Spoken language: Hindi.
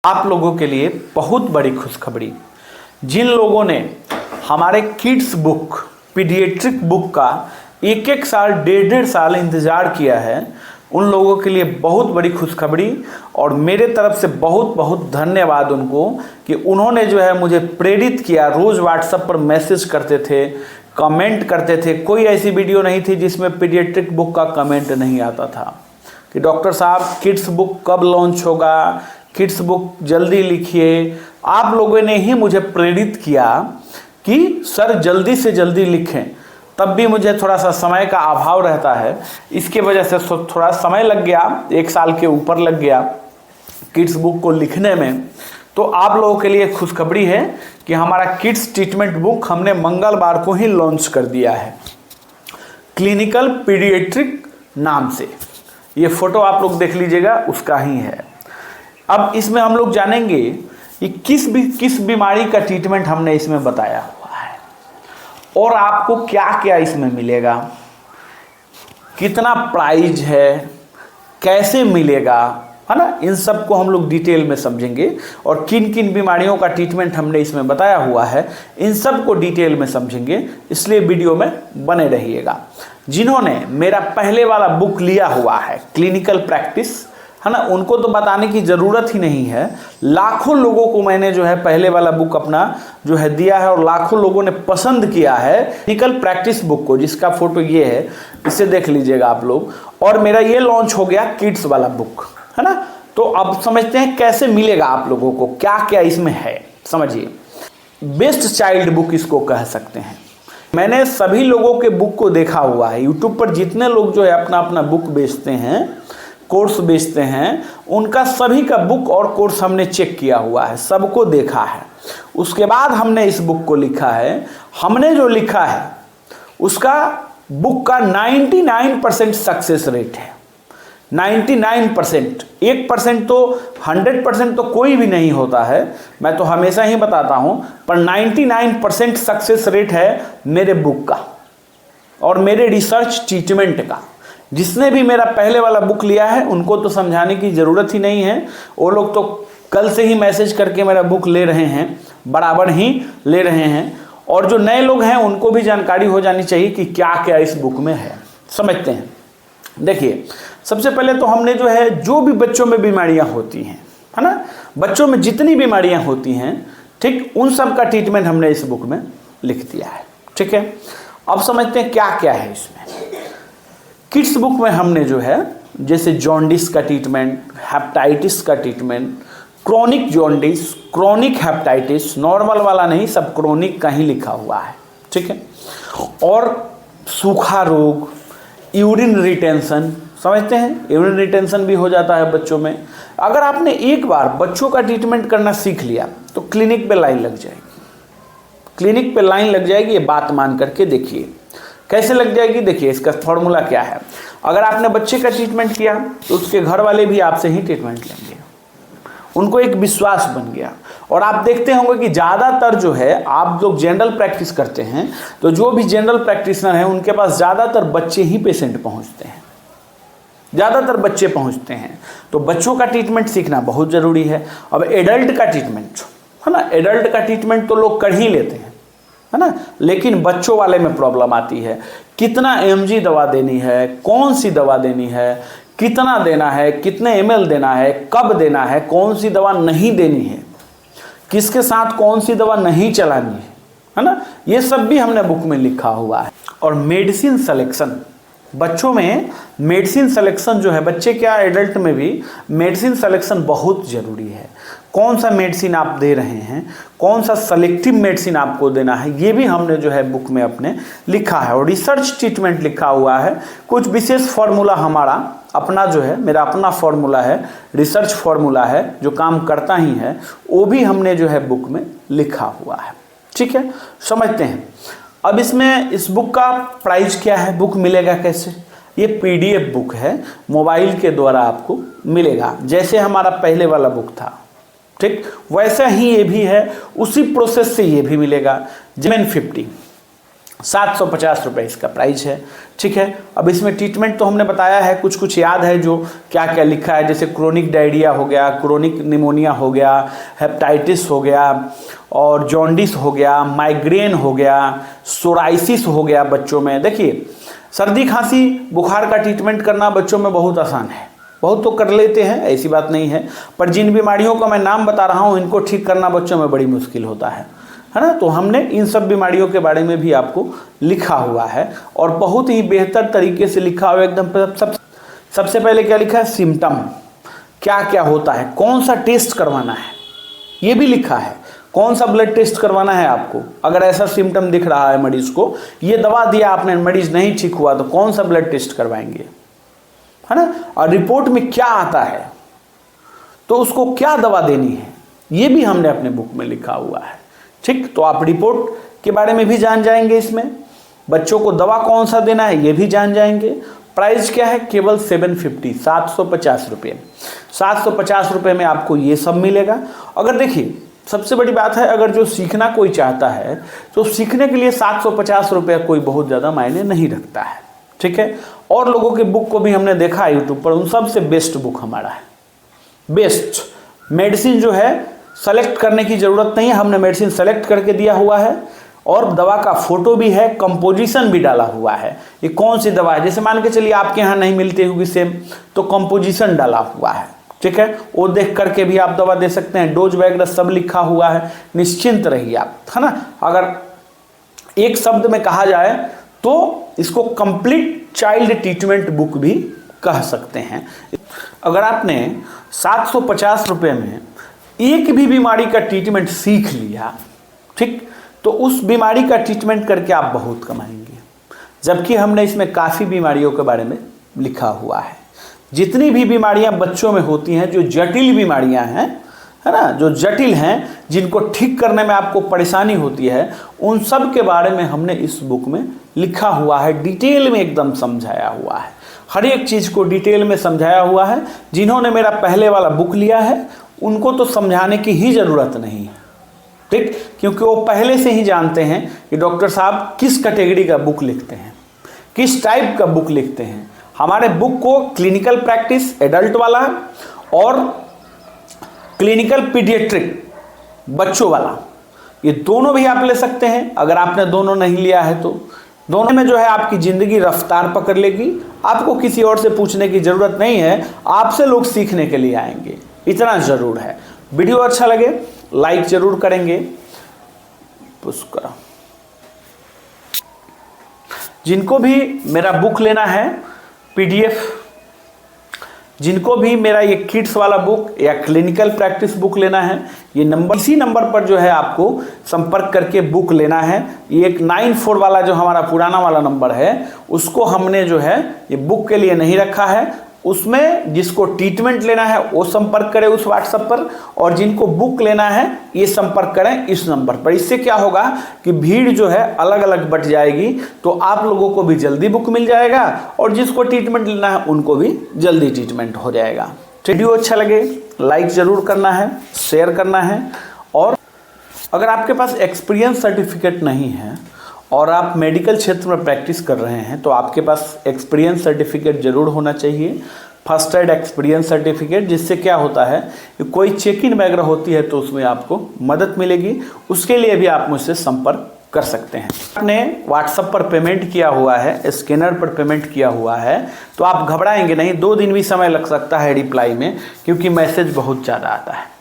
आप लोगों के लिए बहुत बड़ी खुशखबरी। जिन लोगों ने हमारे किड्स बुक पीडियाट्रिक बुक का एक एक साल डेढ़ साल इंतज़ार किया है, उन लोगों के लिए बहुत बड़ी खुशखबरी। और मेरे तरफ से बहुत बहुत धन्यवाद उनको कि उन्होंने जो है मुझे प्रेरित किया। रोज़ व्हाट्सएप पर मैसेज करते थे, कमेंट करते थे। कोई ऐसी वीडियो नहीं थी जिसमें पीडियाट्रिक बुक का कमेंट नहीं आता था कि डॉक्टर साहब किड्स बुक कब लॉन्च होगा, किड्स बुक जल्दी लिखिए। आप लोगों ने ही मुझे प्रेरित किया कि सर जल्दी से जल्दी लिखें। तब भी मुझे थोड़ा सा समय का अभाव रहता है, इसके वजह से थोड़ा समय लग गया, एक साल के ऊपर लग गया किड्स बुक को लिखने में। तो आप लोगों के लिए खुशखबरी है कि हमारा किड्स ट्रीटमेंट बुक हमने मंगलवार को ही लॉन्च कर दिया है, क्लिनिकल पीडियाट्रिक नाम से। ये फोटो आप लोग देख लीजिएगा, उसका ही है। अब इसमें हम लोग जानेंगे कि किस बीमारी का ट्रीटमेंट हमने इसमें बताया हुआ है और आपको क्या क्या इसमें मिलेगा, कितना प्राइस है, कैसे मिलेगा, है ना। इन सब को हम लोग डिटेल में समझेंगे और किन किन बीमारियों का ट्रीटमेंट हमने इसमें बताया हुआ है, इन सब को डिटेल में समझेंगे। इसलिए वीडियो में बने रहिएगा। जिन्होंने मेरा पहले वाला बुक लिया हुआ है क्लिनिकल प्रैक्टिस, है ना, उनको तो बताने की ज़रूरत ही नहीं है। लाखों लोगों को मैंने जो है पहले वाला बुक अपना जो है दिया है और लाखों लोगों ने पसंद किया है क्लिनिकल प्रैक्टिस बुक को, जिसका फोटो ये है, इसे देख लीजिएगा आप लोग। और मेरा ये लॉन्च हो गया किड्स वाला बुक, है ना। तो अब समझते हैं कैसे मिलेगा आप लोगों को, क्या क्या इसमें है। समझिए, बेस्ट चाइल्ड बुक इसको कह सकते हैं। मैंने सभी लोगों के बुक को देखा हुआ है। यूट्यूब पर जितने लोग जो है अपना अपना बुक बेचते हैं, कोर्स बेचते हैं, उनका सभी का बुक और कोर्स हमने चेक किया हुआ है, सबको देखा है। उसके बाद हमने इस बुक को लिखा है। हमने जो लिखा है उसका बुक का 99% सक्सेस रेट है। 99%, 1% तो 100% तो कोई भी नहीं होता है, मैं तो हमेशा ही बताता हूं, पर 99% सक्सेस रेट है मेरे बुक का और मेरे रिसर्च ट्रीटमेंट का। जिसने भी मेरा पहले वाला बुक लिया है उनको तो समझाने की ज़रूरत ही नहीं है। वो लोग तो कल से ही मैसेज करके मेरा बुक ले रहे हैं, बराबर ही ले रहे हैं। और जो नए लोग हैं उनको भी जानकारी हो जानी चाहिए कि क्या क्या इस बुक में है। समझते हैं। देखिए, सबसे पहले तो हमने जो है जो भी बच्चों में बीमारियां होती हैं, है ना, बच्चों में जितनी बीमारियां होती हैं, ठीक, उन सब का ट्रीटमेंट हमने इस बुक में लिख दिया है। ठीक है, अब समझते हैं क्या क्या है इसमें। किड्स बुक में हमने जो है जैसे जॉन्डिस का ट्रीटमेंट, हेपेटाइटिस का treatment, chronic jaundice, chronic hepatitis, normal वाला नहीं, सब क्रोनिक का ही लिखा हुआ है। ठीक है, और सूखा रोग, यूरिन रिटेंशन, समझते हैं, यूरिन रिटेंशन भी हो जाता है बच्चों में। अगर आपने एक बार बच्चों का ट्रीटमेंट करना सीख लिया तो क्लिनिक पे लाइन लग जाएगी। क्लिनिक पे लाइन लग जाएगी, ये बात मान करके देखिए कैसे लग जाएगी। देखिए इसका फॉर्मूला क्या है। अगर आपने बच्चे का ट्रीटमेंट किया तो उसके घर वाले भी आपसे ही ट्रीटमेंट लेंगे, उनको एक विश्वास बन गया। और आप देखते होंगे कि ज़्यादातर जो है, आप लोग जनरल प्रैक्टिस करते हैं तो जो भी जनरल प्रैक्टिशनर हैं उनके पास ज़्यादातर बच्चे ही पेशेंट पहुंचते हैं, ज़्यादातर बच्चे पहुंचते हैं। तो बच्चों का ट्रीटमेंट सीखना बहुत ज़रूरी है। अब एडल्ट का ट्रीटमेंट, है ना, एडल्ट का ट्रीटमेंट तो लोग कर ही लेते हैं, है ना, लेकिन बच्चों वाले में प्रॉब्लम आती है। कितना mg दवा देनी है, कौन सी दवा देनी है, कितना देना है, कितने ml देना है, कब देना है, कौन सी दवा नहीं देनी है, किसके साथ कौन सी दवा नहीं चलानी है ना, ये सब भी हमने बुक में लिखा हुआ है। और मेडिसिन सिलेक्शन, बच्चों में मेडिसिन सिलेक्शन जो है, बच्चे क्या एडल्ट में भी मेडिसिन सिलेक्शन बहुत ज़रूरी है। कौन सा मेडिसिन आप दे रहे हैं, कौन सा सेलेक्टिव मेडिसिन आपको देना है, ये भी हमने जो है बुक में अपने लिखा है। और रिसर्च ट्रीटमेंट लिखा हुआ है। कुछ विशेष फार्मूला हमारा अपना जो है, मेरा अपना फार्मूला है, रिसर्च फार्मूला है जो काम करता ही है, वो भी हमने जो है बुक में लिखा हुआ है। ठीक है, समझते हैं। अब इसमें इस बुक का प्राइस क्या है, बुक मिलेगा कैसे। ये PDF बुक है, मोबाइल के द्वारा आपको मिलेगा। जैसे हमारा पहले वाला बुक था, ठीक, वैसा ही ये भी है, उसी प्रोसेस से ये भी मिलेगा। 750 750 रुपये इसका प्राइस है। ठीक है, अब इसमें ट्रीटमेंट तो हमने बताया है, कुछ कुछ याद है जो क्या क्या लिखा है, जैसे क्रोनिक डायरिया हो गया, क्रोनिक निमोनिया हो गया, हेपेटाइटिस हो गया, और जॉन्डिस हो गया, माइग्रेन हो गया, सोराइसिस हो गया बच्चों में। देखिए, सर्दी खांसी बुखार का ट्रीटमेंट करना बच्चों में बहुत आसान है, बहुत तो कर लेते हैं, ऐसी बात नहीं है, पर जिन बीमारियों का मैं नाम बता रहा हूँ इनको ठीक करना बच्चों में बड़ी मुश्किल होता है ना। तो हमने इन सब बीमारियों के बारे में भी आपको लिखा हुआ है, और बहुत ही बेहतर तरीके से लिखा हुआ एकदम। सबसे पहले क्या लिखा है, सिम्टम क्या क्या होता है, कौन सा टेस्ट करवाना है, ये भी लिखा है, कौन सा ब्लड टेस्ट करवाना है आपको, अगर ऐसा सिम्टम दिख रहा है मरीज को, ये दवा दिया आपने, मरीज नहीं ठीक हुआ, तो कौन सा ब्लड टेस्ट करवाएंगे, है ना, और रिपोर्ट में क्या आता है, तो उसको क्या दवा देनी है, ये भी हमने अपने बुक में लिखा हुआ है। ठीक, तो आप रिपोर्ट के बारे में भी जान जाएंगे, इसमें बच्चों को दवा कौन सा देना है ये भी जान जाएंगे। प्राइस क्या है, केवल 750 रुपये। 750 रुपये में आपको ये सब मिलेगा। अगर देखिए, सबसे बड़ी बात है, अगर जो सीखना कोई चाहता है तो सीखने के लिए 750 रुपये कोई बहुत ज़्यादा मायने नहीं रखता है। ठीक है, और लोगों के बुक को भी हमने देखा है यूट्यूब पर, उन सबसे बेस्ट बुक हमारा है। बेस्ट मेडिसिन जो है सेलेक्ट करने की ज़रूरत नहीं है, हमने मेडिसिन सेलेक्ट करके दिया हुआ है, और दवा का फोटो भी है, कंपोजिशन भी डाला हुआ है, ये कौन सी दवा है, जैसे मान के चलिए आपके यहाँ नहीं मिलती होगी सेम, तो कंपोजिशन डाला हुआ है। ठीक है, वो देख करके भी आप दवा दे सकते हैं, डोज वगैरह सब लिखा हुआ है, निश्चिंत रहिए आप, है ना। अगर एक शब्द में कहा जाए तो इसको कंप्लीट चाइल्ड ट्रीटमेंट बुक भी कह सकते हैं। अगर आपने 750 रुपये में एक भी बीमारी का ट्रीटमेंट सीख लिया, ठीक, तो उस बीमारी का ट्रीटमेंट करके आप बहुत कमाएंगे। जबकि हमने इसमें काफ़ी बीमारियों के बारे में लिखा हुआ है, जितनी भी बीमारियां बच्चों में होती हैं, जो जटिल बीमारियां हैं, है ना, जो जटिल हैं, जिनको ठीक करने में आपको परेशानी होती है, उन सब के बारे में हमने इस बुक में लिखा हुआ है, डिटेल में एकदम समझाया हुआ है, हर एक चीज़ को डिटेल में समझाया हुआ है। जिन्होंने मेरा पहले वाला बुक लिया है उनको तो समझाने की ही ज़रूरत नहीं है, ठीक, क्योंकि वो पहले से ही जानते हैं कि डॉक्टर साहब किस कैटेगरी का बुक लिखते हैं, किस टाइप का बुक लिखते हैं। हमारे बुक को क्लिनिकल प्रैक्टिस एडल्ट वाला और क्लिनिकल पीडियाट्रिक बच्चों वाला, ये दोनों भी आप ले सकते हैं। अगर आपने दोनों नहीं लिया है तो दोनों में जो है आपकी ज़िंदगी रफ्तार पकड़ लेगी, आपको किसी और से पूछने की ज़रूरत नहीं है, आपसे लोग सीखने के लिए आएंगे, इतना ज़रूर है। वीडियो अच्छा लगे लाइक ज़रूर करेंगे, पुश करो। जिनको भी मेरा बुक लेना है PDF, जिनको भी मेरा ये किड्स वाला बुक या क्लिनिकल प्रैक्टिस बुक लेना है, ये नंबर, इसी नंबर पर जो है आपको संपर्क करके बुक लेना है। ये एक 94 वाला जो हमारा पुराना वाला नंबर है, उसको हमने जो है ये बुक के लिए नहीं रखा है। उसमें जिसको ट्रीटमेंट लेना है वो संपर्क करें उस व्हाट्सएप पर, और जिनको बुक लेना है ये संपर्क करें इस नंबर पर। इससे क्या होगा कि भीड़ जो है अलग अलग बट जाएगी, तो आप लोगों को भी जल्दी बुक मिल जाएगा, और जिसको ट्रीटमेंट लेना है उनको भी जल्दी ट्रीटमेंट हो जाएगा। वीडियो अच्छा लगे लाइक ज़रूर करना है, शेयर करना है, और अगर आपके पास एक्सपीरियंस सर्टिफिकेट नहीं है और आप मेडिकल क्षेत्र में प्रैक्टिस कर रहे हैं तो आपके पास एक्सपीरियंस सर्टिफिकेट ज़रूर होना चाहिए, फर्स्ट एड एक्सपीरियंस सर्टिफिकेट, जिससे क्या होता है कि कोई चेक इन वगैरह होती है तो उसमें आपको मदद मिलेगी। उसके लिए भी आप मुझसे संपर्क कर सकते हैं। आपने व्हाट्सएप पर पेमेंट किया हुआ है, स्कैनर पर पेमेंट किया हुआ है, तो आप घबराएंगे नहीं, 2 दिन भी समय लग सकता है रिप्लाई में, क्योंकि मैसेज बहुत ज़्यादा आता है।